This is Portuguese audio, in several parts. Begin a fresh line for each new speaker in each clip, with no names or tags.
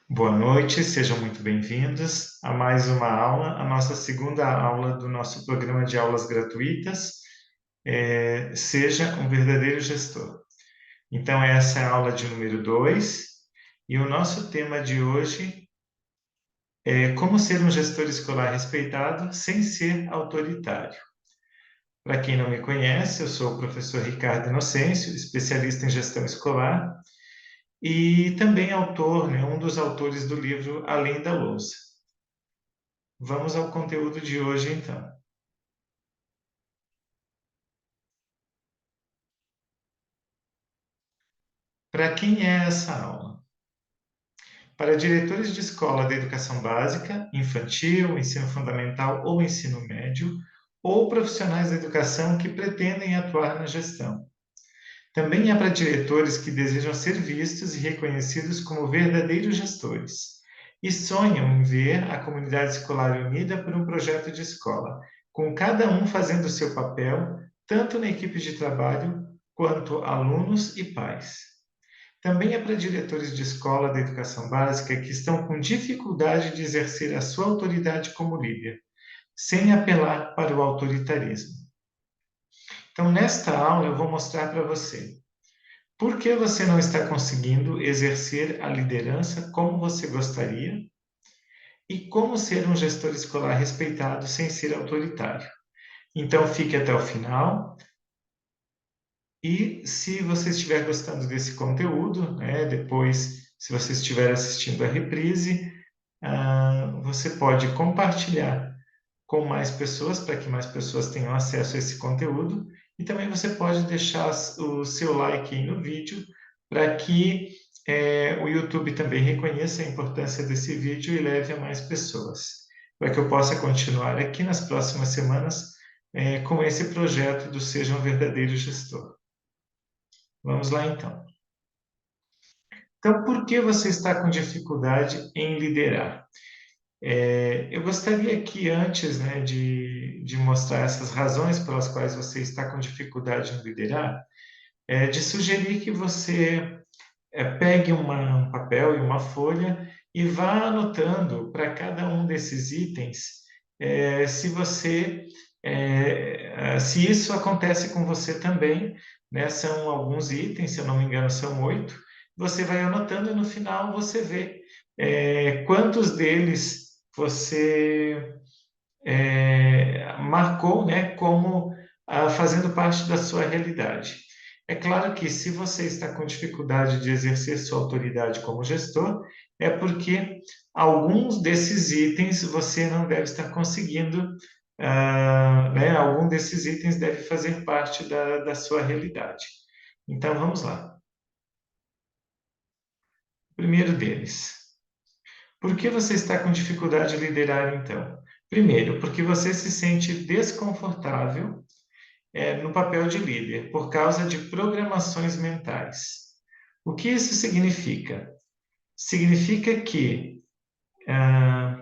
Boa noite, sejam muito bem-vindos a mais uma aula, a nossa segunda aula do nosso programa de aulas gratuitas, Seja um Verdadeiro Gestor. Então, essa é a aula de número 2 e o nosso tema de hoje é como ser um gestor escolar respeitado sem ser autoritário. Para quem não me conhece, eu sou o professor Ricardo Inocêncio, especialista em gestão escolar e também autor, um dos autores do livro Além da Lousa. Vamos ao conteúdo de hoje, então. Para quem é essa aula? Para diretores de escola da educação básica, infantil, ensino fundamental ou ensino médio, ou profissionais da educação que pretendem atuar na gestão. Também é para diretores que desejam ser vistos e reconhecidos como verdadeiros gestores e sonham em ver a comunidade escolar unida por um projeto de escola, com cada um fazendo o seu papel, tanto na equipe de trabalho quanto alunos e pais. Também é para diretores de escola da educação básica que estão com dificuldade de exercer a sua autoridade como líder, sem apelar para o autoritarismo. Então, nesta aula, eu vou mostrar para você por que você não está conseguindo exercer a liderança como você gostaria e como ser um gestor escolar respeitado sem ser autoritário. Então, fique até o final. E se você estiver gostando desse conteúdo, depois, se você estiver assistindo a reprise, você pode compartilhar com mais pessoas, para que mais pessoas tenham acesso a esse conteúdo. E também você pode deixar o seu like aí no vídeo, para que o YouTube também reconheça a importância desse vídeo e leve a mais pessoas, para que eu possa continuar aqui nas próximas semanas com esse projeto do Seja um Verdadeiro Gestor. Vamos lá, então. Então, por que você está com dificuldade em liderar? Eu gostaria que antes, de mostrar essas razões pelas quais você está com dificuldade em liderar, de sugerir que você pegue um papel e uma folha e vá anotando para cada um desses itens, se você, se isso acontece com você também, né? São alguns itens, se eu não me engano, são 8. Você vai anotando e no final você vê quantos deles você marcou, né, como fazendo parte da sua realidade. É claro que se você está com dificuldade de exercer sua autoridade como gestor, é porque alguns desses itens você não deve estar conseguindo, algum desses itens deve fazer parte da sua realidade. Então, vamos lá. O primeiro deles. Por que você está com dificuldade de liderar, então? Primeiro, porque você se sente desconfortável no papel de líder, por causa de programações mentais. O que isso significa? Significa que ah,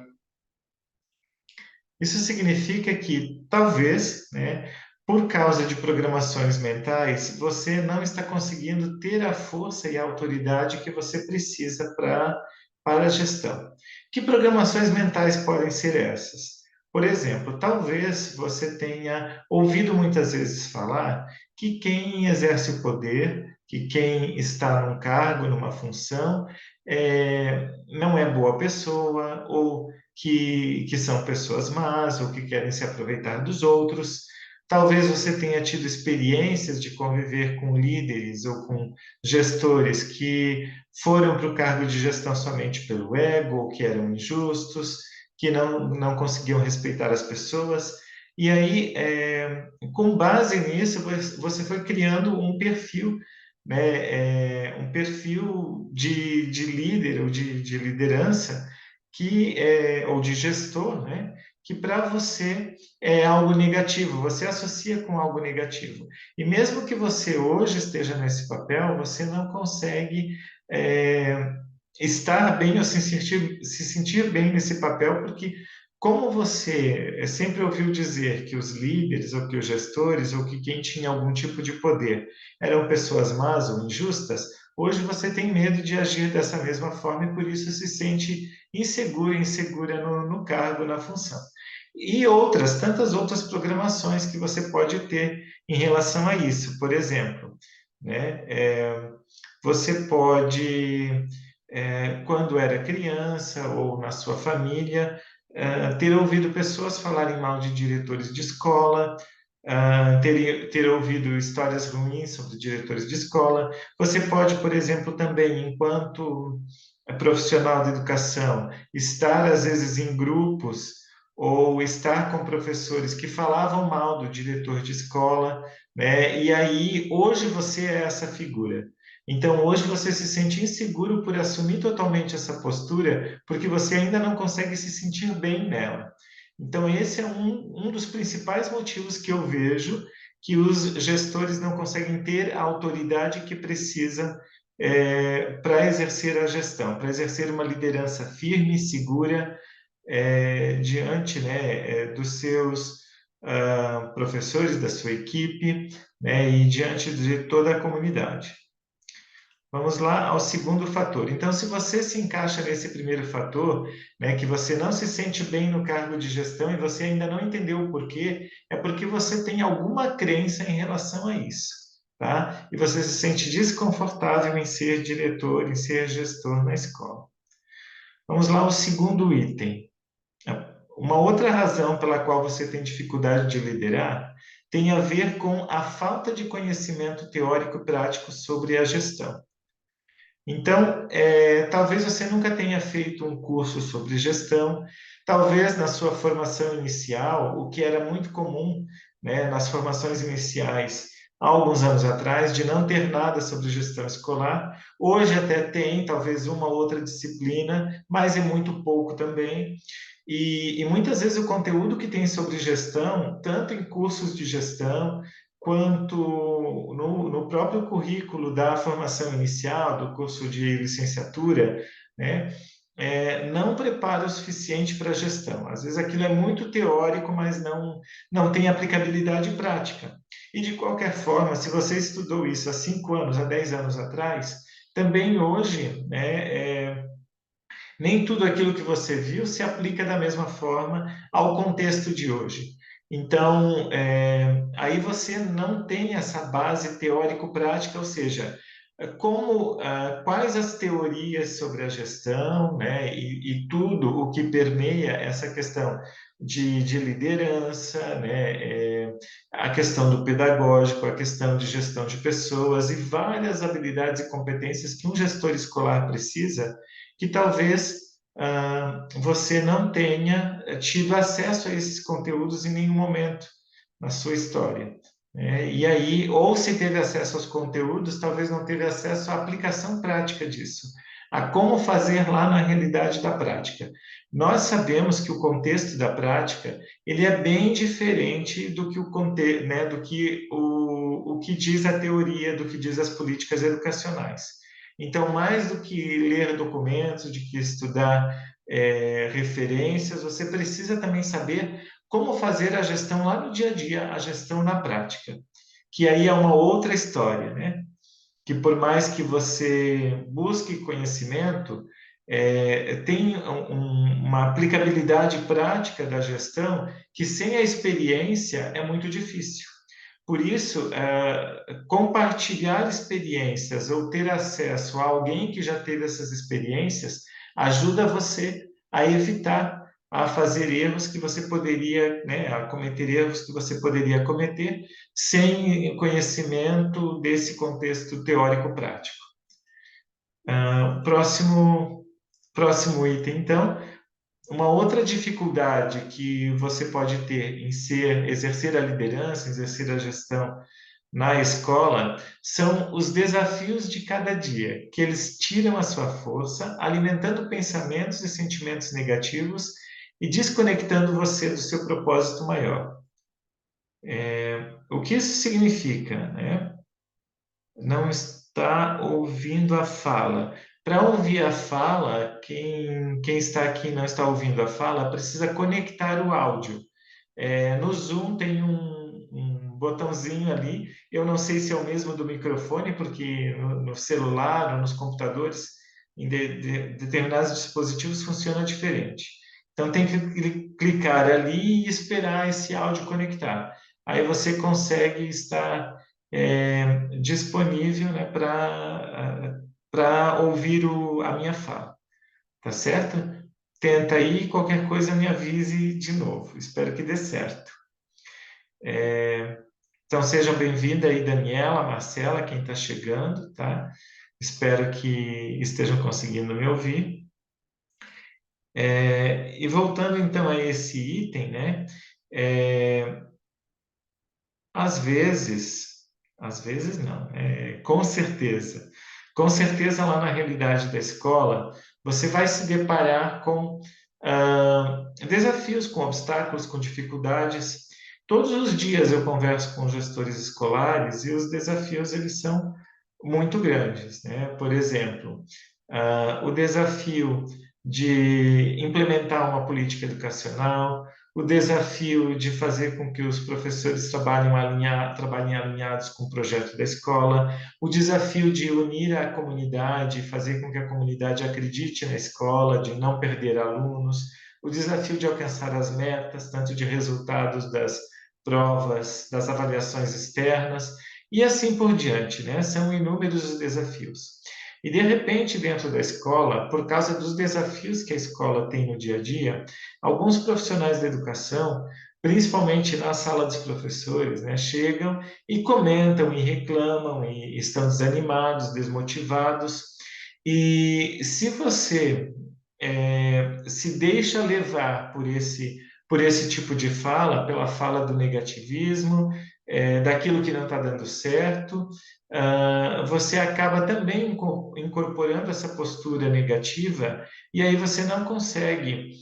Isso significa que talvez, né, por causa de programações mentais, você não está conseguindo ter a força e a autoridade que você precisa para a gestão. Que programações mentais podem ser essas? Por exemplo, talvez você tenha ouvido muitas vezes falar que quem exerce o poder, que quem está num cargo, numa função, não é boa pessoa, ou que são pessoas más ou que querem se aproveitar dos outros. Talvez você tenha tido experiências de conviver com líderes ou com gestores que foram para o cargo de gestão somente pelo ego, ou que eram injustos, que não conseguiam respeitar as pessoas. E aí, com base nisso, você foi criando um perfil, um perfil de líder ou de liderança ou de gestor, né? Que para você é algo negativo, você associa com algo negativo. E mesmo que você hoje esteja nesse papel, você não consegue é, estar bem ou se sentir bem nesse papel, porque como você sempre ouviu dizer que os líderes, ou que os gestores, ou que quem tinha algum tipo de poder eram pessoas más ou injustas, Hoje você tem medo de agir dessa mesma forma e por isso se sente inseguro, insegura no cargo, na função. E outras, tantas outras programações que você pode ter em relação a isso. Por exemplo, né, você pode, quando era criança ou na sua família, ter ouvido pessoas falarem mal de diretores de escola, ter ouvido histórias ruins sobre diretores de escola. Você pode, por exemplo, também, enquanto profissional de educação, estar às vezes em grupos ou estar com professores que falavam mal do diretor de escola, né? E aí, hoje você é essa figura. Então, hoje você se sente inseguro por assumir totalmente essa postura, porque você ainda não consegue se sentir bem nela. Então, esse é um dos principais motivos que eu vejo que os gestores não conseguem ter a autoridade que precisa para exercer a gestão, para exercer uma liderança firme, segura, diante, né, dos seus professores, da sua equipe, né, e diante de toda a comunidade. Vamos lá ao segundo fator. Então, se você se encaixa nesse primeiro fator, né, que você não se sente bem no cargo de gestão e você ainda não entendeu o porquê, é porque você tem alguma crença em relação a isso, tá? E você se sente desconfortável em ser diretor, em ser gestor na escola. Vamos lá ao segundo item. Uma outra razão pela qual você tem dificuldade de liderar tem a ver com a falta de conhecimento teórico e prático sobre a gestão. Então, talvez você nunca tenha feito um curso sobre gestão, talvez na sua formação inicial, o que era muito comum, né, nas formações iniciais, há alguns anos atrás, de não ter nada sobre gestão escolar. Hoje até tem, talvez, uma outra disciplina, mas é muito pouco também. E muitas vezes o conteúdo que tem sobre gestão, tanto em cursos de gestão, quanto no próprio currículo da formação inicial, do curso de licenciatura, né, não prepara o suficiente para a gestão. Às vezes aquilo é muito teórico, mas não tem aplicabilidade prática. E de qualquer forma, se você estudou isso há 5 anos, há 10 anos atrás, também hoje, né, nem tudo aquilo que você viu se aplica da mesma forma ao contexto de hoje. Então, aí você não tem essa base teórico-prática, ou seja, quais as teorias sobre a gestão, né, e tudo o que permeia essa questão de liderança, né, a questão do pedagógico, a questão de gestão de pessoas e várias habilidades e competências que um gestor escolar precisa que talvez você não tenha tido acesso a esses conteúdos em nenhum momento na sua história. Né? E aí, ou se teve acesso aos conteúdos, talvez não teve acesso à aplicação prática disso, a como fazer lá na realidade da prática. Nós sabemos que o contexto da prática ele é bem diferente do que né, do que o que diz a teoria, do que diz as políticas educacionais. Então, mais do que ler documentos, de que estudar referências, você precisa também saber como fazer a gestão lá no dia a dia, a gestão na prática, que aí é uma outra história, né? Que por mais que você busque conhecimento, tem uma aplicabilidade prática da gestão que sem a experiência é muito difícil. Por isso, compartilhar experiências ou ter acesso a alguém que já teve essas experiências ajuda você a evitar a fazer erros que você poderia, né, a cometer erros que você poderia cometer sem conhecimento desse contexto teórico-prático. Próximo item, então. Uma outra dificuldade que você pode ter em exercer a liderança, exercer a gestão na escola, são os desafios de cada dia, que eles tiram a sua força, alimentando pensamentos e sentimentos negativos e desconectando você do seu propósito maior. O que isso significa, né? Não está ouvindo a fala. Para ouvir a fala, quem está aqui e não está ouvindo a fala, precisa conectar o áudio. No Zoom tem um botãozinho ali. Eu não sei se é o mesmo do microfone, porque no celular ou nos computadores, em determinados dispositivos, funciona diferente. Então, tem que clicar ali e esperar esse áudio conectar. Aí você consegue estar disponível, né, para ouvir a minha fala. Tá certo? Tenta aí, qualquer coisa me avise de novo. Espero que dê certo. Então, sejam bem-vindas aí, Daniela, Marcela, quem está chegando, tá? Espero que estejam conseguindo me ouvir. E voltando então a esse item, né? É, às vezes não, com certeza lá na realidade da escola, você vai se deparar com desafios, com obstáculos, com dificuldades. Todos os dias eu converso com gestores escolares e os desafios eles são muito grandes, né? Por exemplo, o desafio de implementar uma política educacional, o desafio de fazer com que os professores trabalhem alinhados com o projeto da escola, o desafio de unir a comunidade, fazer com que a comunidade acredite na escola, de não perder alunos, o desafio de alcançar as metas, tanto de resultados das provas, das avaliações externas, e assim por diante, né? São inúmeros os desafios. E, de repente, dentro da escola, por causa dos desafios que a escola tem no dia a dia, alguns profissionais da educação, principalmente na sala dos professores, né, chegam e comentam e reclamam e estão desanimados, desmotivados. E se você se deixa levar por esse tipo de fala, pela fala do negativismo, daquilo que não está dando certo, você acaba também incorporando essa postura negativa e aí você não consegue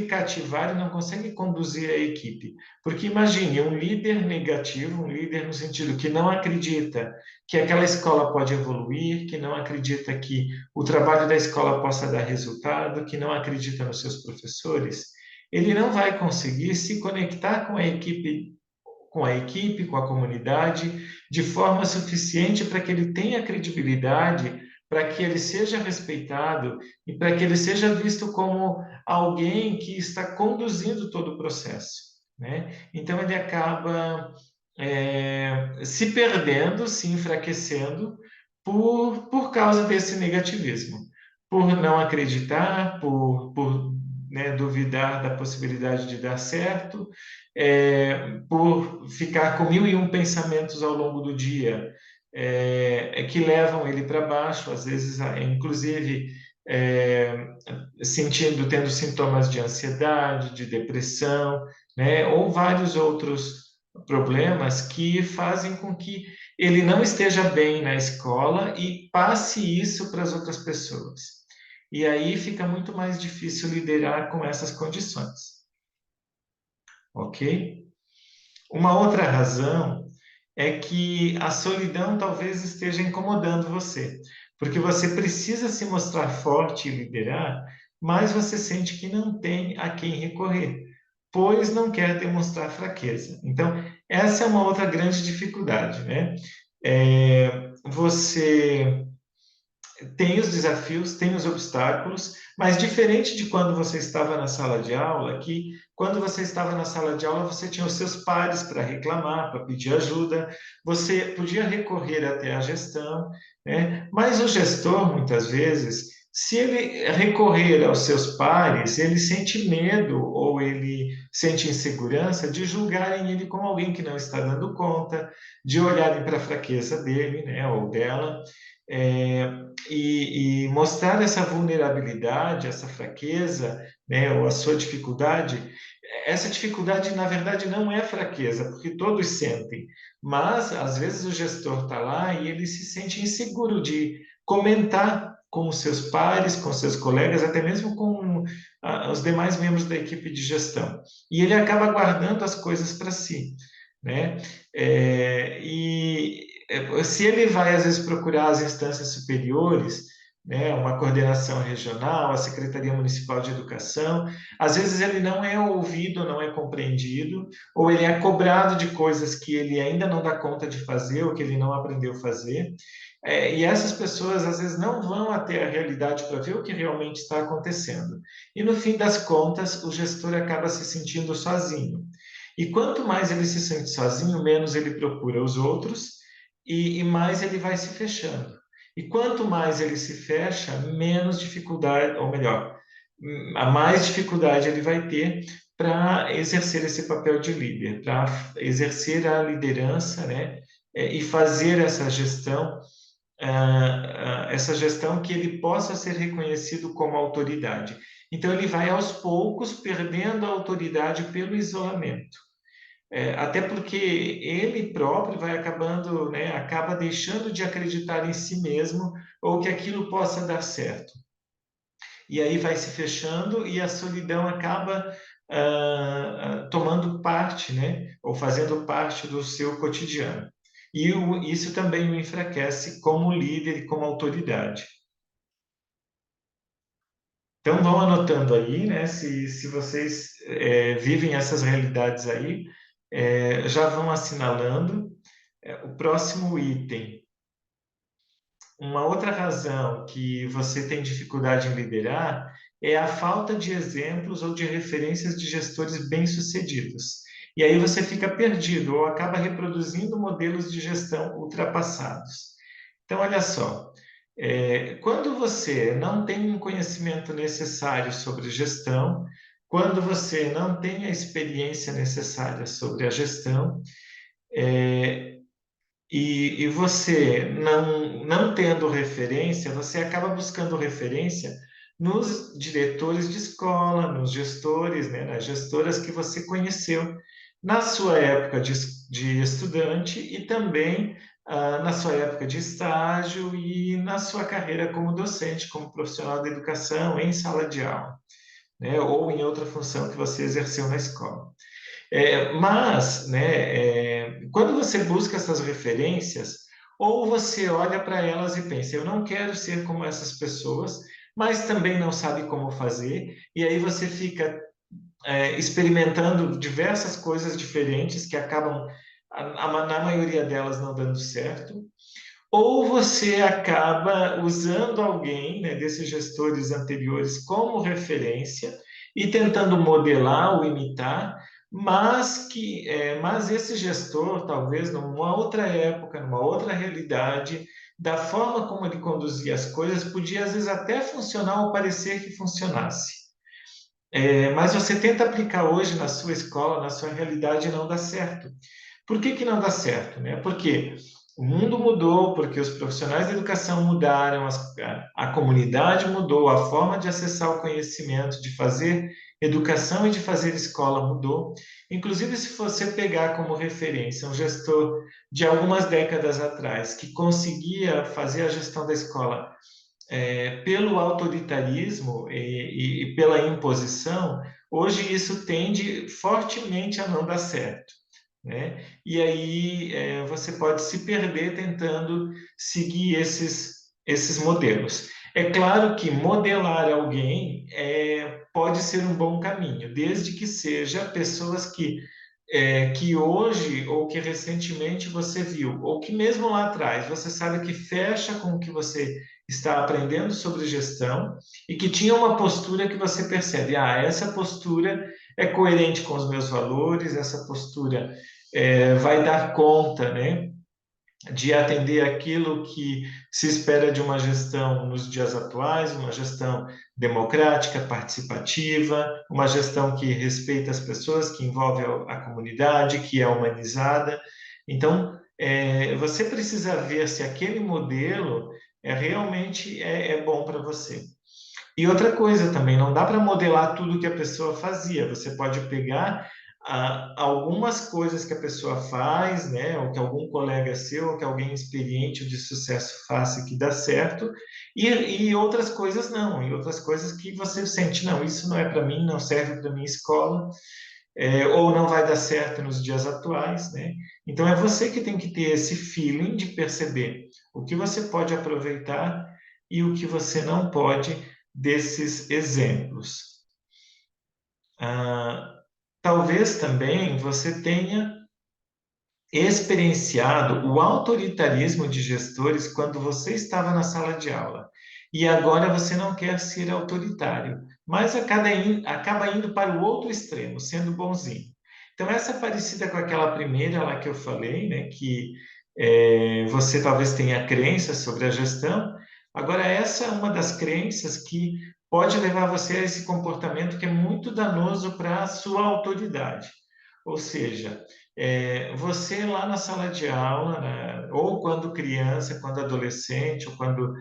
cativar e não consegue conduzir a equipe. Porque imagine um líder negativo, um líder no sentido que não acredita que aquela escola pode evoluir, que não acredita que o trabalho da escola possa dar resultado, que não acredita nos seus professores, ele não vai conseguir se conectar com a comunidade, de forma suficiente para que ele tenha credibilidade, para que ele seja respeitado e para que ele seja visto como alguém que está conduzindo todo o processo, né? Então ele acaba se perdendo, se enfraquecendo por causa desse negativismo, por não acreditar, né, duvidar da possibilidade de dar certo, por ficar com mil e um pensamentos ao longo do dia, que levam ele para baixo, às vezes, inclusive, é, tendo sintomas de ansiedade, de depressão, né, ou vários outros problemas que fazem com que ele não esteja bem na escola e passe isso para as outras pessoas. E aí fica muito mais difícil liderar com essas condições, ok? Uma outra razão é que a solidão talvez esteja incomodando você, porque você precisa se mostrar forte e liderar, mas você sente que não tem a quem recorrer, pois não quer demonstrar fraqueza. Então, essa é uma outra grande dificuldade, né? Você tem os desafios, tem os obstáculos, mas diferente de quando você estava na sala de aula, que quando você estava na sala de aula você tinha os seus pares para reclamar, para pedir ajuda, você podia recorrer até a gestão, né? Mas o gestor, muitas vezes, se ele recorrer aos seus pares, ele sente medo ou ele sente insegurança de julgarem ele como alguém que não está dando conta, de olharem para a fraqueza dele, né, ou dela, e mostrar essa vulnerabilidade, essa fraqueza, né, ou a sua dificuldade. Essa dificuldade, na verdade, não é fraqueza, porque todos sentem, mas às vezes o gestor está lá e ele se sente inseguro de comentar com os seus pares, com seus colegas, até mesmo com os demais membros da equipe de gestão. E ele acaba guardando as coisas para si, né? E se ele vai, às vezes, procurar as instâncias superiores, né, uma coordenação regional, a Secretaria Municipal de Educação. Às vezes ele não é ouvido, não é compreendido, ou ele é cobrado de coisas que ele ainda não dá conta de fazer, ou que ele não aprendeu a fazer. E essas pessoas às vezes não vão até a realidade para ver o que realmente está acontecendo. E no fim das contas, o gestor acaba se sentindo sozinho. E quanto mais ele se sente sozinho, menos ele procura os outros e mais ele vai se fechando. E quanto mais ele se fecha, menos dificuldade, ou melhor, a mais dificuldade ele vai ter para exercer esse papel de líder, para exercer a liderança, né? E fazer essa gestão que ele possa ser reconhecido como autoridade. Então, ele vai aos poucos perdendo a autoridade pelo isolamento. Até porque ele próprio vai acabando, né, acaba deixando de acreditar em si mesmo ou que aquilo possa dar certo. E aí vai se fechando e a solidão acaba tomando parte, né, ou fazendo parte do seu cotidiano. E isso também o enfraquece como líder e como autoridade. Então, vão anotando aí, né? Se vocês vivem essas realidades aí, já vão assinalando. O próximo item. Uma outra razão que você tem dificuldade em liderar é a falta de exemplos ou de referências de gestores bem-sucedidos. E aí você fica perdido ou acaba reproduzindo modelos de gestão ultrapassados. Então, olha só, quando você não tem um conhecimento necessário sobre gestão, quando você não tem a experiência necessária sobre a gestão, e você não tendo referência, você acaba buscando referência nos diretores de escola, nos gestores, né, nas gestoras que você conheceu na sua época de estudante e também na sua época de estágio e na sua carreira como docente, como profissional da educação em sala de aula, né, ou em outra função que você exerceu na escola. Mas, né, quando você busca essas referências, ou você olha para elas e pensa, eu não quero ser como essas pessoas, mas também não sabe como fazer, e aí você fica experimentando diversas coisas diferentes que acabam, na maioria delas, não dando certo, ou você acaba usando alguém, né, desses gestores anteriores como referência e tentando modelar ou imitar, mas esse gestor, talvez numa outra época, numa outra realidade, da forma como ele conduzia as coisas, podia às vezes até funcionar ou parecer que funcionasse. Mas você tenta aplicar hoje na sua escola, na sua realidade, e não dá certo. Por que que não dá certo, né? Porque o mundo mudou, porque os profissionais da educação mudaram, a comunidade mudou, a forma de acessar o conhecimento, de fazer educação e de fazer escola mudou. Inclusive, se você pegar como referência um gestor de algumas décadas atrás que conseguia fazer a gestão da escola pelo autoritarismo e pela imposição, hoje isso tende fortemente a não dar certo, né? E aí você pode se perder tentando seguir esses modelos. É claro que modelar alguém pode ser um bom caminho, desde que seja pessoas que hoje ou que recentemente você viu, ou que mesmo lá atrás você sabe que fecha com o que você está aprendendo sobre gestão e que tinha uma postura que você percebe, essa postura é coerente com os meus valores, essa postura vai dar conta, né, de atender aquilo que se espera de uma gestão nos dias atuais, uma gestão democrática, participativa, uma gestão que respeita as pessoas, que envolve a comunidade, que é humanizada. Então, você precisa ver se aquele modelo realmente é bom para você. E outra coisa também, não dá para modelar tudo que a pessoa fazia. Você pode pegar algumas coisas que a pessoa faz, né, ou que algum colega seu, ou que alguém experiente ou de sucesso faça que dá certo, e outras coisas não, e outras coisas que você sente, não, isso não é para mim, não serve para minha escola, ou não vai dar certo nos dias atuais, né? Então é você que tem que ter esse feeling de perceber o que você pode aproveitar e o que você não pode desses exemplos. Talvez também você tenha experienciado o autoritarismo de gestores quando você estava na sala de aula. E agora você não quer ser autoritário, mas acaba indo para o outro extremo, sendo bonzinho. Então, essa é parecida com aquela primeira lá que eu falei, né, que você talvez tenha crenças sobre a gestão. Agora, essa é uma das crenças que pode levar você a esse comportamento que é muito danoso para a sua autoridade. Ou seja, você lá na sala de aula, né, ou quando criança, quando adolescente, ou quando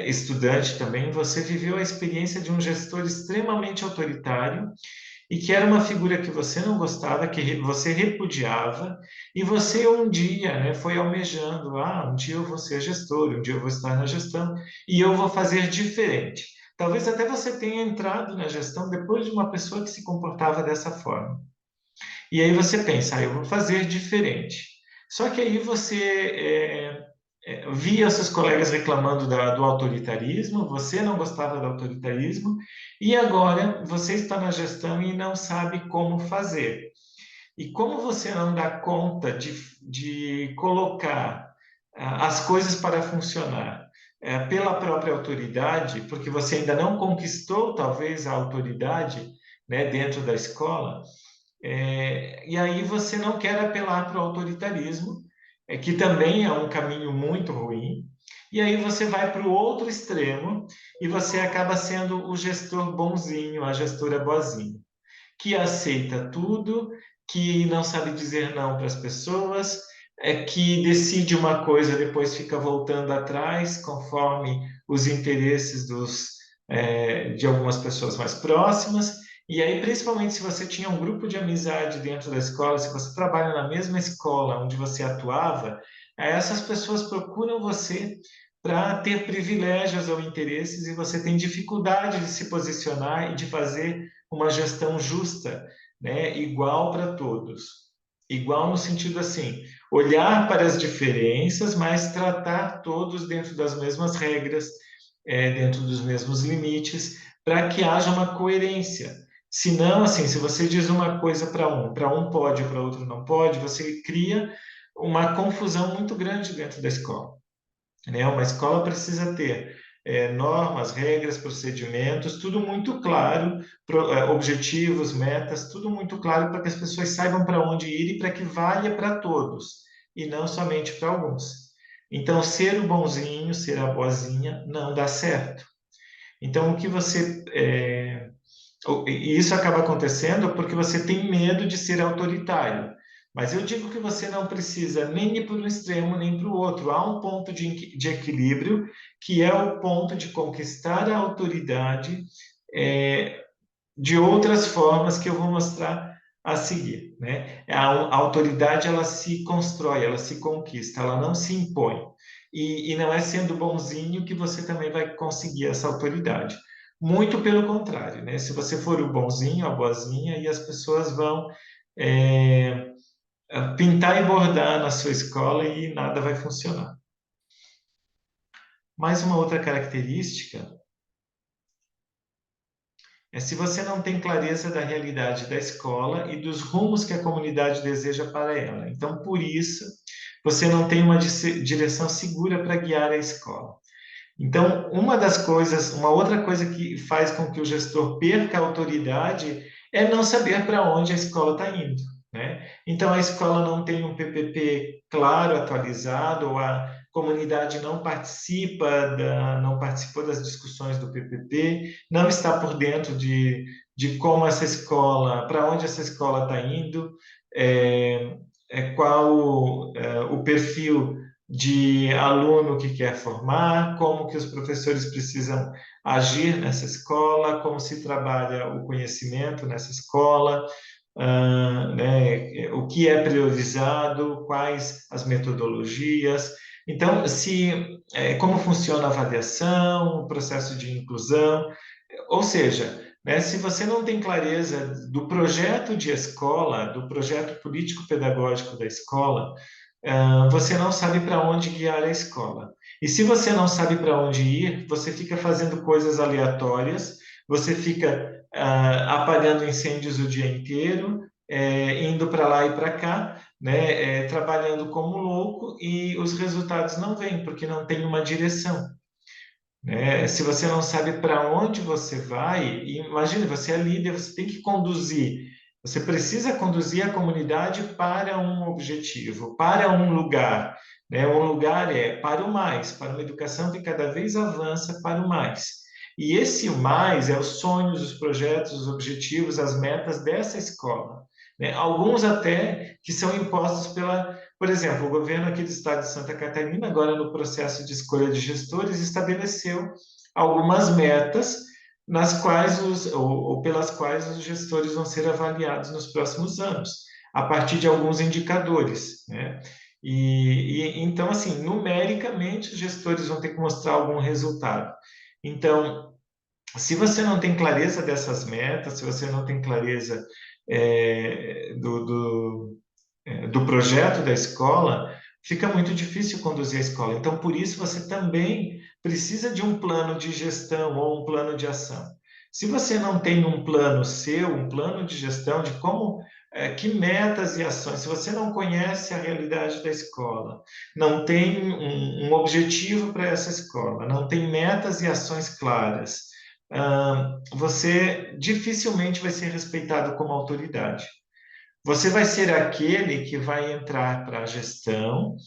estudante também, você viveu a experiência de um gestor extremamente autoritário e que era uma figura que você não gostava, que você repudiava, e você um dia, né, foi almejando, um dia eu vou ser gestor, um dia eu vou estar na gestão, e eu vou fazer diferente. Talvez até você tenha entrado na gestão depois de uma pessoa que se comportava dessa forma. E aí você pensa, eu vou fazer diferente. Só que aí você via seus colegas reclamando do autoritarismo, você não gostava do autoritarismo, e agora você está na gestão e não sabe como fazer. E como você não dá conta de colocar as coisas para funcionar pela própria autoridade, porque você ainda não conquistou talvez a autoridade, né, dentro da escola, e aí você não quer apelar para o autoritarismo, que também é um caminho muito ruim. E aí você vai para o outro extremo e você acaba sendo o gestor bonzinho, a gestora boazinha, que aceita tudo, que não sabe dizer não para as pessoas, que decide uma coisa, depois fica voltando atrás, conforme os interesses de algumas pessoas mais próximas. E aí, principalmente se você tinha um grupo de amizade dentro da escola, se você trabalha na mesma escola onde você atuava, essas pessoas procuram você para ter privilégios ou interesses e você tem dificuldade de se posicionar e de fazer uma gestão justa, né? Igual para todos. Igual no sentido assim, olhar para as diferenças, mas tratar todos dentro das mesmas regras, dentro dos mesmos limites, para que haja uma coerência. Se não, assim, se você diz uma coisa para um pode, para outro não pode, você cria uma confusão muito grande dentro da escola, né? Uma escola precisa ter normas, regras, procedimentos, tudo muito claro, objetivos, metas, tudo muito claro para que as pessoas saibam para onde ir e para que valha para todos e não somente para alguns. Então, ser o bonzinho, ser a boazinha, não dá certo. Então, o que você e isso acaba acontecendo porque você tem medo de ser autoritário. Mas eu digo que você não precisa nem ir para um extremo nem para o outro. Há um ponto de equilíbrio, que é o ponto de conquistar a autoridade é, de outras formas que eu vou mostrar a seguir, né? A autoridade ela se constrói, ela se conquista, ela não se impõe. E não é sendo bonzinho que você também vai conseguir essa autoridade. Muito pelo contrário, né? Se você for o bonzinho, a boazinha, e as pessoas vão é, pintar e bordar na sua escola e nada vai funcionar. Mais uma outra característica se você não tem clareza da realidade da escola e dos rumos que a comunidade deseja para ela. Então, por isso, você não tem uma direção segura para guiar a escola. Então, uma outra coisa que faz com que o gestor perca a autoridade é não saber para onde a escola está indo, né? Então, a escola não tem um PPP claro, atualizado, ou a comunidade não participou das discussões do PPP, não está por dentro de como essa escola, para onde essa escola está indo, qual o perfil de aluno que quer formar, como que os professores precisam agir nessa escola, como se trabalha o conhecimento nessa escola, né, o que é priorizado, quais as metodologias. Então, como funciona a avaliação, o processo de inclusão, ou seja, né, se você não tem clareza do projeto de escola, do projeto político-pedagógico da escola, você não sabe para onde guiar a escola. E se você não sabe para onde ir, você fica fazendo coisas aleatórias, você fica apagando incêndios o dia inteiro, indo para lá e para cá, né, trabalhando como louco e os resultados não vêm, porque não tem uma direção, né? Se você não sabe para onde você vai, e imagine, você é líder, você tem que conduzir, você precisa conduzir a comunidade para um objetivo, para um lugar, né? Um lugar é para o mais, para uma educação que cada vez avança para o mais. E esse o mais é os sonhos, os projetos, os objetivos, as metas dessa escola, né? Alguns até que são impostos pela, por exemplo, o governo aqui do estado de Santa Catarina, agora no processo de escolha de gestores, estabeleceu algumas metas nas quais ou pelas quais os gestores vão ser avaliados nos próximos anos, a partir de alguns indicadores, né? Então, assim, numericamente, os gestores vão ter que mostrar algum resultado. Então, se você não tem clareza dessas metas, se você não tem clareza do projeto da escola, fica muito difícil conduzir a escola. Então, por isso, você também precisa de um plano de gestão ou um plano de ação. Se você não tem um plano seu, um plano de gestão de como, que metas e ações, se você não conhece a realidade da escola, não tem um objetivo para essa escola, não tem metas e ações claras, você dificilmente vai ser respeitado como autoridade. Você vai ser aquele que vai entrar para a gestão,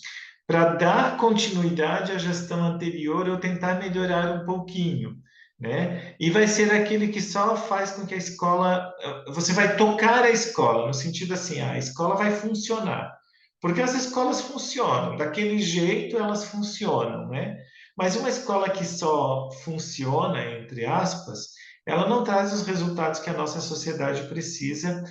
para dar continuidade à gestão anterior ou tentar melhorar um pouquinho, né? E vai ser aquele que só faz com que a escola, você vai tocar a escola, no sentido assim, a escola vai funcionar. Porque as escolas funcionam, daquele jeito elas funcionam, né? Mas uma escola que só funciona, entre aspas, ela não traz os resultados que a nossa sociedade precisa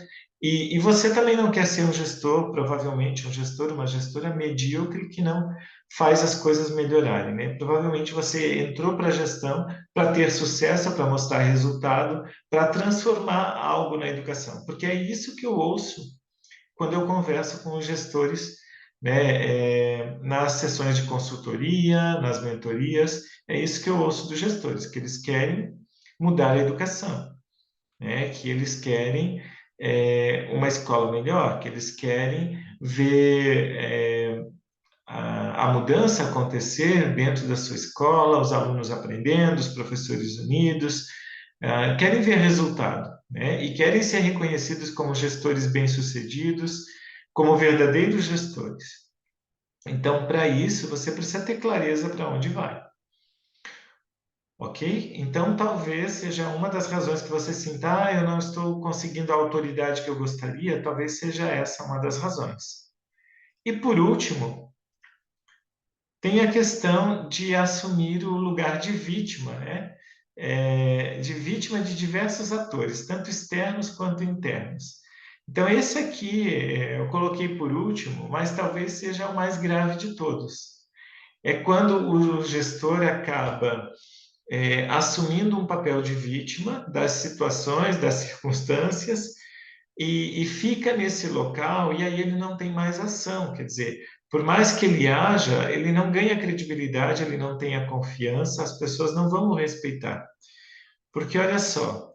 e você também não quer ser um gestor, provavelmente um gestor, uma gestora medíocre que não faz as coisas melhorarem, né? Provavelmente você entrou para a gestão para ter sucesso, para mostrar resultado, para transformar algo na educação, porque é isso que eu ouço quando eu converso com os gestores, né? Nas sessões de consultoria, nas mentorias, é isso que eu ouço dos gestores, que eles querem mudar a educação, né? Que eles querem uma escola melhor, que eles querem ver a mudança acontecer dentro da sua escola, os alunos aprendendo, os professores unidos, querem ver resultado, né? E querem ser reconhecidos como gestores bem-sucedidos, como verdadeiros gestores. Então, para isso, você precisa ter clareza para onde vai. Ok? Então, talvez seja uma das razões que você sinta, eu não estou conseguindo a autoridade que eu gostaria, talvez seja essa uma das razões. E por último, tem a questão de assumir o lugar de vítima, né? De vítima de diversos atores, tanto externos quanto internos. Então, esse aqui eu coloquei por último, mas talvez seja o mais grave de todos. É quando o gestor acaba assumindo um papel de vítima das situações, das circunstâncias, e fica nesse local, e aí ele não tem mais ação. Quer dizer, por mais que ele haja, ele não ganha credibilidade, ele não tem a confiança, as pessoas não vão o respeitar. Porque, olha só,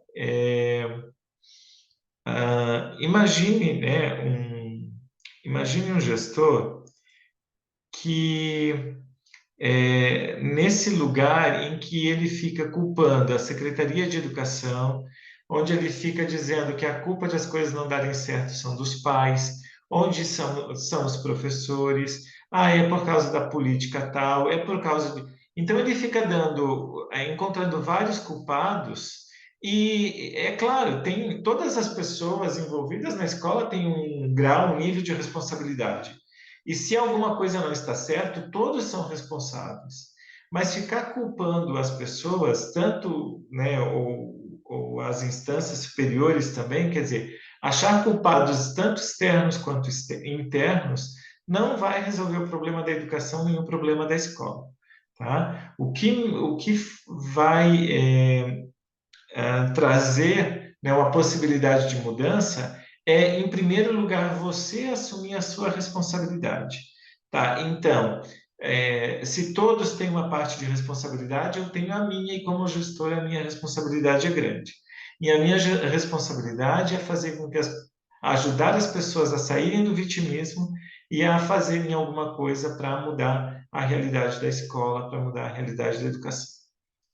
imagine, né, imagine um gestor que nesse lugar em que ele fica culpando a Secretaria de Educação, onde ele fica dizendo que a culpa de as coisas não darem certo são dos pais, onde são os professores, é por causa da política tal, é por causa de. Então ele fica encontrando vários culpados. E é claro, tem todas as pessoas envolvidas na escola têm um grau, um nível de responsabilidade. E se alguma coisa não está certo, todos são responsáveis. Mas ficar culpando as pessoas, tanto, né, ou as instâncias superiores também, quer dizer, achar culpados tanto externos quanto internos, não vai resolver o problema da educação nem o problema da escola. Tá? O que vai trazer, né, uma possibilidade de mudança em primeiro lugar, você assumir a sua responsabilidade. Tá? Então, se todos têm uma parte de responsabilidade, eu tenho a minha, e como gestor, a minha responsabilidade é grande. E a minha responsabilidade é fazer com que ajudar as pessoas a saírem do vitimismo e a fazerem alguma coisa para mudar a realidade da escola, para mudar a realidade da educação,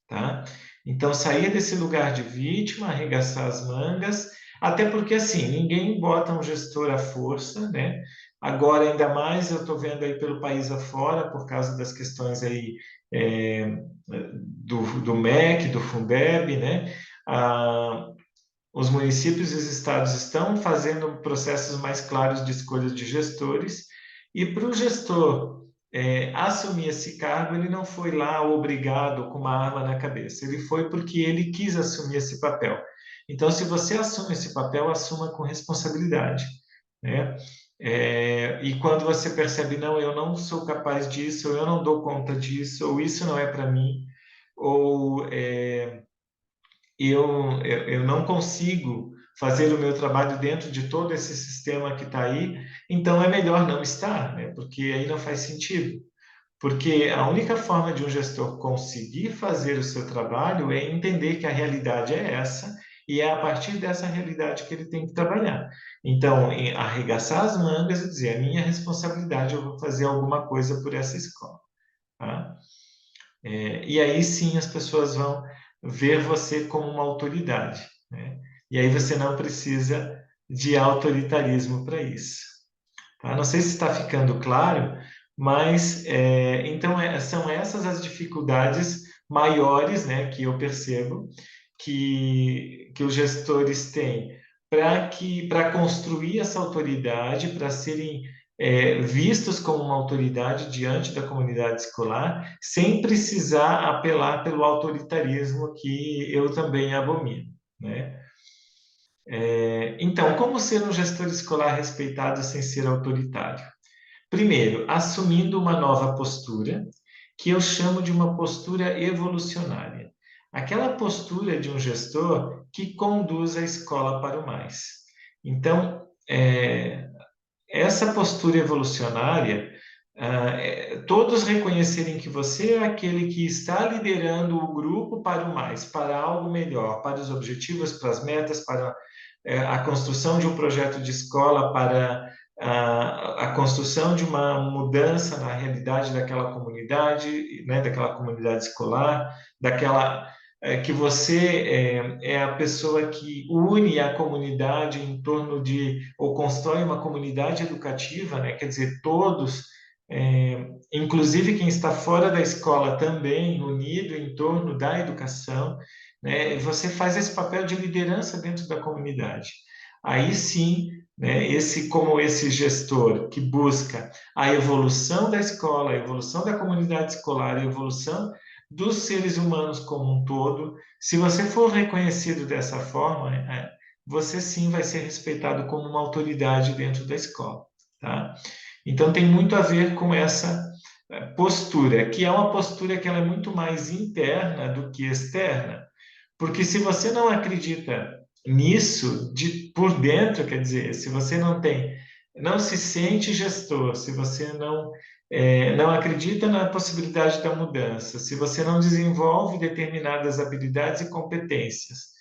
tá? Então, sair desse lugar de vítima, arregaçar as mangas, até porque, assim, ninguém bota um gestor à força, né? Agora, ainda mais, eu estou vendo aí pelo país afora, por causa das questões aí é, do MEC, do Fundeb, né? Ah, os municípios e os estados estão fazendo processos mais claros de escolha de gestores, e para o gestor assumir esse cargo, ele não foi lá obrigado com uma arma na cabeça, ele foi porque ele quis assumir esse papel. Então, se você assume esse papel, assuma com responsabilidade, né? E quando você percebe, não, eu não sou capaz disso, ou eu não dou conta disso, ou isso não é para mim, ou eu não consigo fazer o meu trabalho dentro de todo esse sistema que está aí, então é melhor não estar, né? Porque aí não faz sentido. Porque a única forma de um gestor conseguir fazer o seu trabalho é entender que a realidade é essa, e é a partir dessa realidade que ele tem que trabalhar. Então, arregaçar as mangas e dizer: a minha responsabilidade, eu vou fazer alguma coisa por essa escola. Tá? E aí sim as pessoas vão ver você como uma autoridade, né? E aí você não precisa de autoritarismo para isso. Tá? Não sei se está ficando claro, mas então são essas as dificuldades maiores, né, que eu percebo que os gestores têm para construir essa autoridade, para serem vistos como uma autoridade diante da comunidade escolar, sem precisar apelar pelo autoritarismo que eu também abomino, né? Então, como ser um gestor escolar respeitado sem ser autoritário? Primeiro, assumindo uma nova postura, que eu chamo de uma postura evolucionária. Aquela postura de um gestor que conduz a escola para o mais. Então, essa postura evolucionária, todos reconhecerem que você é aquele que está liderando o grupo para o mais, para algo melhor, para os objetivos, para as metas, para a construção de um projeto de escola, para a construção de uma mudança na realidade daquela comunidade, né, daquela comunidade escolar, daquela que você é a pessoa que une a comunidade em torno de, ou constrói uma comunidade educativa, né? Quer dizer, todos, inclusive quem está fora da escola também, unido em torno da educação, né? Você faz esse papel de liderança dentro da comunidade. Aí sim, né, como esse gestor que busca a evolução da escola, a evolução da comunidade escolar, a evolução dos seres humanos como um todo, se você for reconhecido dessa forma, você sim vai ser respeitado como uma autoridade dentro da escola, tá? Então tem muito a ver com essa postura, que é uma postura que ela é muito mais interna do que externa, porque se você não acredita nisso por dentro, quer dizer, se você não se sente gestor, se você não acredita na possibilidade da mudança, se você não desenvolve determinadas habilidades e competências,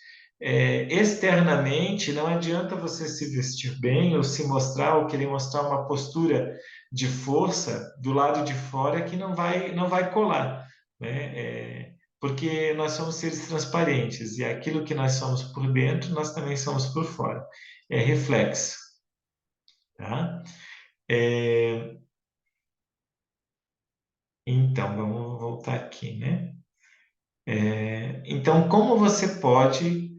externamente, não adianta você se vestir bem ou se mostrar ou querer mostrar uma postura de força do lado de fora que não vai colar, né? Porque nós somos seres transparentes e aquilo que nós somos por dentro, nós também somos por fora. É reflexo, tá? É, então, vamos voltar aqui, né? Então, como você pode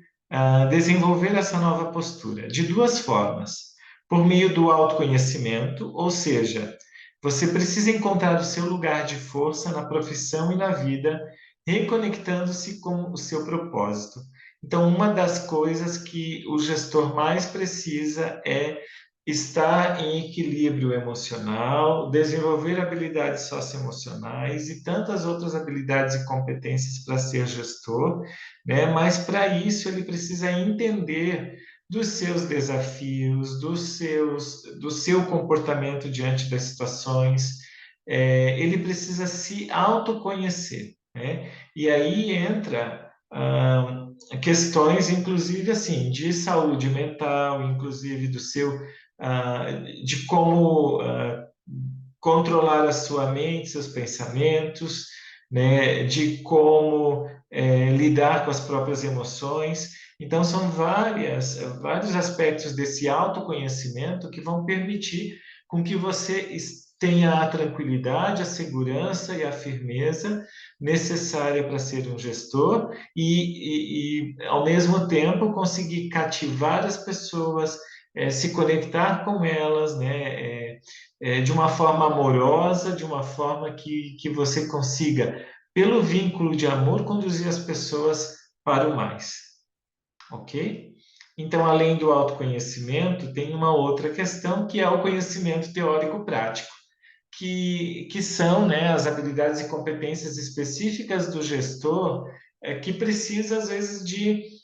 desenvolver essa nova postura? De duas formas. Por meio do autoconhecimento, ou seja, você precisa encontrar o seu lugar de força na profissão e na vida, reconectando-se com o seu propósito. Então, uma das coisas que o gestor mais precisa é estar em equilíbrio emocional, desenvolver habilidades socioemocionais e tantas outras habilidades e competências para ser gestor, né? Mas para isso ele precisa entender dos seus desafios, do seu comportamento diante das situações, ele precisa se autoconhecer, né? E aí entra questões, inclusive, assim, de saúde mental, inclusive do seu, ah, de como controlar a sua mente, seus pensamentos, né? De como lidar com as próprias emoções. Então, são vários aspectos desse autoconhecimento que vão permitir com que você tenha a tranquilidade, a segurança e a firmeza necessária para ser um gestor ao mesmo tempo, conseguir cativar as pessoas, se conectar com elas, né, de uma forma amorosa, de uma forma que você consiga, pelo vínculo de amor, conduzir as pessoas para o mais, ok? Então, além do autoconhecimento, tem uma outra questão que é o conhecimento teórico prático, que são, né, as habilidades e competências específicas do gestor, que precisa, às vezes, de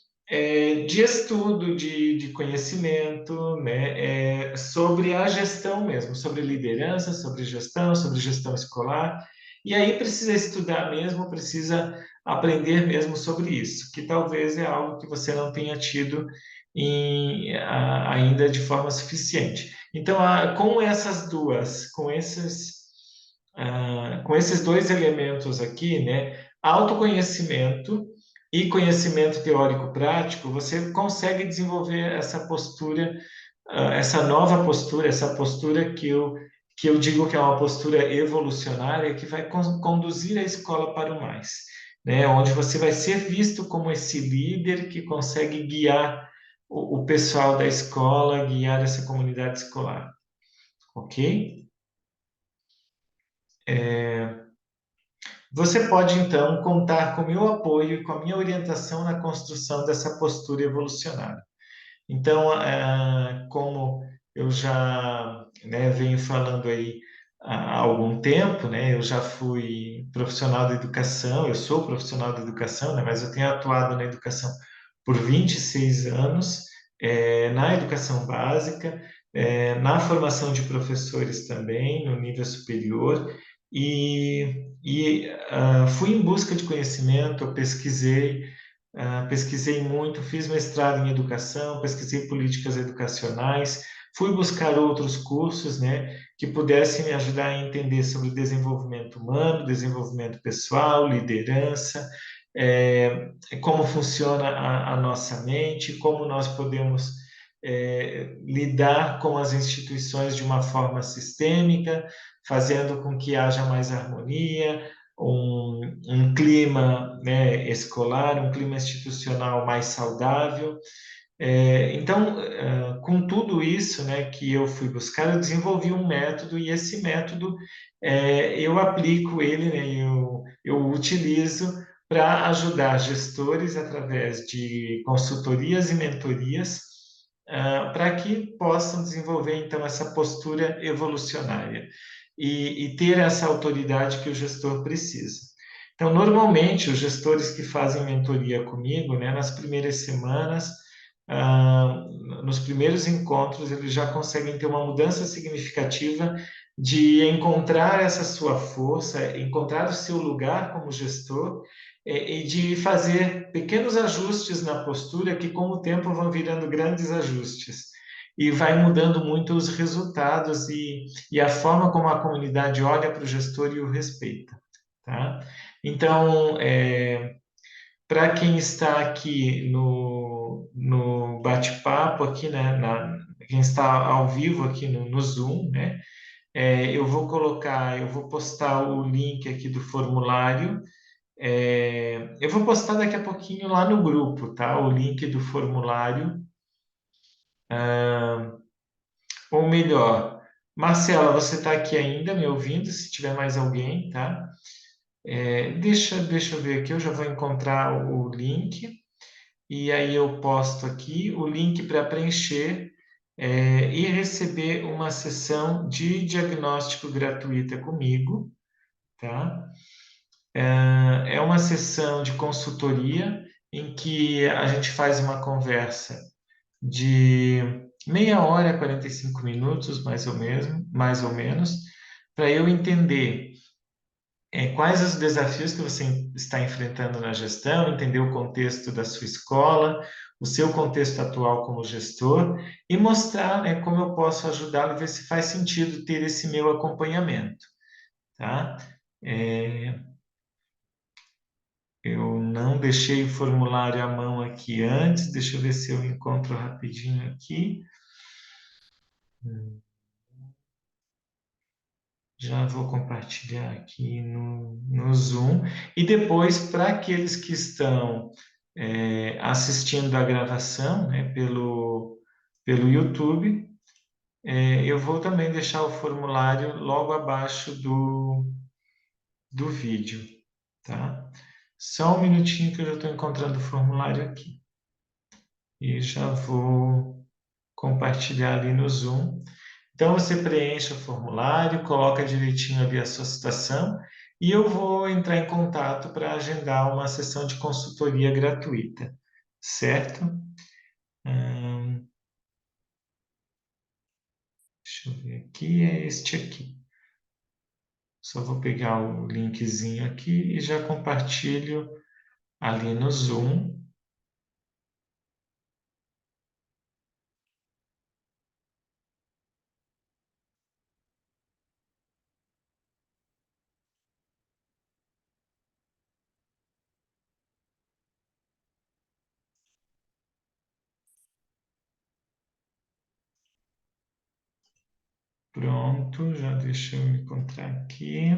estudo, de conhecimento, né, sobre a gestão mesmo, sobre liderança, sobre gestão escolar. E aí precisa estudar mesmo, precisa aprender mesmo sobre isso, que talvez é algo que você não tenha tido ainda de forma suficiente. Então, com essas duas, com esses dois elementos aqui, né, autoconhecimento e conhecimento teórico prático, você consegue desenvolver essa postura, essa nova postura, essa postura que eu digo que é uma postura evolucionária que vai conduzir a escola para o mais, né, onde você vai ser visto como esse líder que consegue guiar o pessoal da escola, guiar essa comunidade escolar, ok? Você pode, então, contar com o meu apoio e com a minha orientação na construção dessa postura evolucionária. Então, como eu já, né, venho falando aí há algum tempo, né, eu já fui profissional da educação, eu sou profissional da educação, né, mas eu tenho atuado na educação por 26 anos, na educação básica, na formação de professores também, no nível superior, fui em busca de conhecimento, eu pesquisei muito, fiz mestrado em educação, pesquisei políticas educacionais, fui buscar outros cursos, né, que pudessem me ajudar a entender sobre desenvolvimento humano, desenvolvimento pessoal, liderança, como funciona a nossa mente, como nós podemos lidar com as instituições de uma forma sistêmica, fazendo com que haja mais harmonia, um clima, né, escolar, um clima institucional mais saudável. Então, com tudo isso, né, que eu fui buscar, eu desenvolvi um método e esse método eu aplico ele, né, eu utilizo para ajudar gestores através de consultorias e mentorias, para que possam desenvolver então essa postura evolucionária e ter essa autoridade que o gestor precisa. Então, normalmente, os gestores que fazem mentoria comigo, né, nas primeiras semanas, ah, nos primeiros encontros, eles já conseguem ter uma mudança significativa de encontrar essa sua força, encontrar o seu lugar como gestor e de fazer pequenos ajustes na postura que, com o tempo, vão virando grandes ajustes. E vai mudando muito os resultados e a forma como a comunidade olha para o gestor e o respeita, tá? Então, para quem está aqui no bate-papo, aqui, né, quem está ao vivo aqui no Zoom, né, eu vou postar o link aqui do formulário. Eu vou postar daqui a pouquinho lá no grupo, tá? O link do formulário. Ou melhor, Marcela, você está aqui ainda me ouvindo? Se tiver mais alguém, tá? Deixa eu ver aqui, eu já vou encontrar o link. E aí eu posto aqui o link para preencher e receber uma sessão de diagnóstico gratuita comigo, tá? É uma sessão de consultoria em que a gente faz uma conversa de meia hora, 45 minutos, mais ou menos, para eu entender quais os desafios que você está enfrentando na gestão, entender o contexto da sua escola, o seu contexto atual como gestor e mostrar, né, como eu posso ajudá-lo e ver se faz sentido ter esse meu acompanhamento, tá? É, eu não deixei o formulário à mão aqui antes, deixa eu ver se eu encontro rapidinho aqui. Já vou compartilhar aqui no Zoom. E depois, para aqueles que estão assistindo a gravação, né, pelo YouTube, eu vou também deixar o formulário logo abaixo do vídeo, tá? Só um minutinho que eu já estou encontrando o formulário aqui. E já vou compartilhar ali no Zoom. Então, você preenche o formulário, coloca direitinho ali a sua situação e eu vou entrar em contato para agendar uma sessão de consultoria gratuita, certo? Deixa eu ver aqui, é este aqui. Só vou pegar o linkzinho aqui e já compartilho ali no Zoom. Pronto, já deixa eu me encontrar aqui.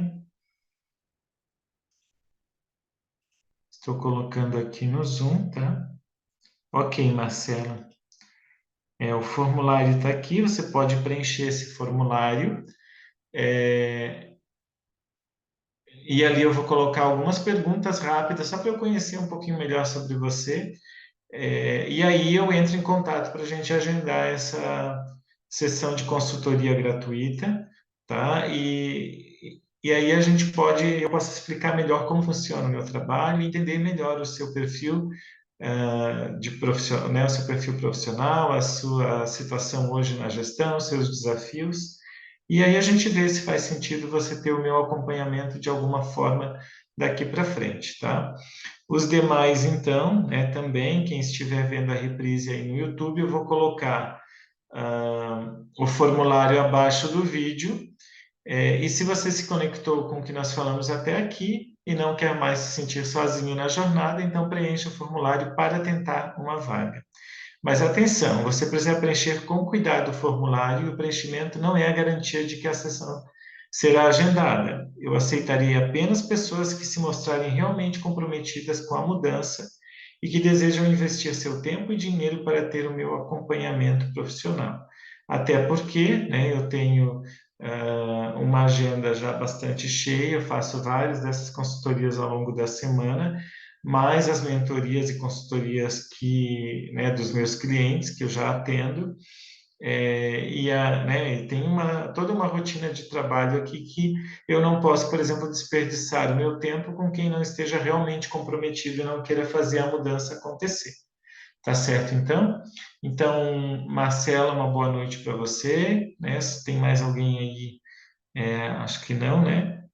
Estou colocando aqui no Zoom, tá? Ok, Marcela. O formulário está aqui, você pode preencher esse formulário. E ali eu vou colocar algumas perguntas rápidas, só para eu conhecer um pouquinho melhor sobre você. E aí eu entro em contato para a gente agendar essa sessão de consultoria gratuita, tá? E aí a gente eu posso explicar melhor como funciona o meu trabalho e entender melhor o seu perfil de profissional, né, o seu perfil profissional, a sua situação hoje na gestão, os seus desafios. E aí a gente vê se faz sentido você ter o meu acompanhamento de alguma forma daqui para frente, tá? Os demais, então, né, também, quem estiver vendo a reprise aí no YouTube, eu vou colocar o formulário abaixo do vídeo. E se você se conectou com o que nós falamos até aqui e não quer mais se sentir sozinho na jornada, então preencha o formulário para tentar uma vaga. Mas atenção, você precisa preencher com cuidado o formulário e o preenchimento não é a garantia de que a sessão será agendada. Eu aceitarei apenas pessoas que se mostrarem realmente comprometidas com a mudança e que desejam investir seu tempo e dinheiro para ter o meu acompanhamento profissional. Até porque, né, eu tenho uma agenda já bastante cheia, eu faço várias dessas consultorias ao longo da semana, mais as mentorias e consultorias né, dos meus clientes que eu já atendo, né, tem toda uma rotina de trabalho aqui que eu não posso, por exemplo, desperdiçar o meu tempo com quem não esteja realmente comprometido e não queira fazer a mudança acontecer. Tá certo, então? Então, Marcela, uma boa noite para você, né? Se tem mais alguém aí, acho que não, né?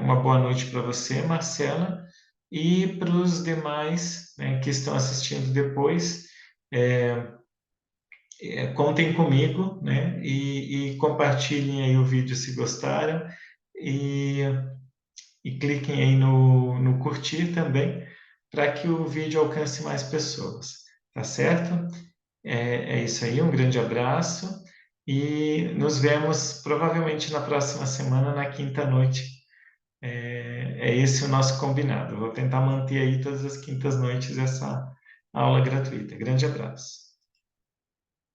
Uma boa noite para você, Marcela, e para os demais, né, que estão assistindo depois, contem comigo, né, e compartilhem aí o vídeo se gostaram e, e cliquem aí no curtir também, para que o vídeo alcance mais pessoas, tá certo? É isso aí, um grande abraço e nos vemos provavelmente na próxima semana, na quinta noite. É esse o nosso combinado. Eu vou tentar manter aí todas as quintas noites essa aula gratuita. Grande abraço.